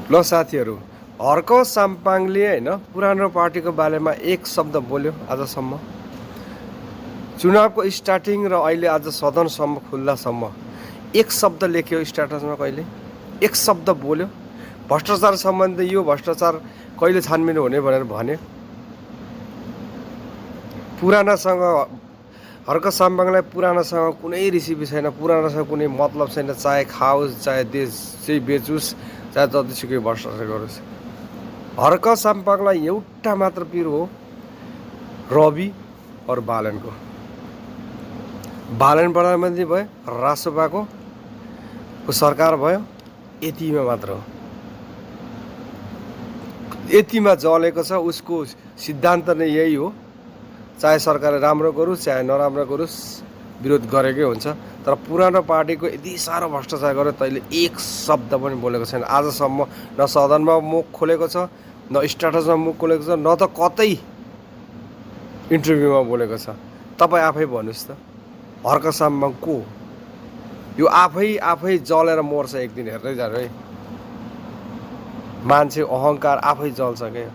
ल साथीहरू, हर्क साम्पाङले होइन पुरानो पार्टीको बारेमा एक शब्द बोल्यो आजसम्म। चुनावको स्टार्टिङ र अहिले आज सदनसम्म खुल्लासम्म एक शब्द लेख्यो स्ट्याटसमा कहिले, एक शब्द बोल्यो भ्रष्टाचार सम्बन्धी, यो भ्रष्टाचार कहिले छानबिन हुने भनेर भन्यो। पुरानासँग हर्क साम्पाङलाई पुरानासँग कुनै रिसिपी छैन, पुरानासँग कुनै मतलब छैन, चाहे खाओस् चाहे देश चाहिँ बेचोस् चाहे जतिसुकै भ्रष्टाचार गरोस्। हर्क साम्पाङलाई एउटा मात्र पिरो हो, रवि और बालनको। बालन प्रधानमन्त्री भयो, रासोपाको सरकार भयो, यतिमा मात्र हो। यतिमा जलेको छ। उसको सिद्धान्त नै यही हो, चाहे सरकारले राम्रो गरोस् चाहे नराम्रो गरोस् विरोध गरेकै हुन्छ। तर पुरानो पार्टीको यति साह्रो भ्रष्टाचार गर्यो, तैँले एक शब्द पनि बोलेको छैन आजसम्म। न सदनमा मुख खोलेको छ, न स्ट्याटसमा मुख खोलेको छ, न त कतै इन्टरभ्यूमा बोलेको छ। तपाईँ आफै भन्नुहोस् त, हर्क साम्पाङ को? यो आफै जलेर मर्छ एक दिन, हेर्दै जानु है। मान्छे अहङ्कार आफै जल्छ क्या।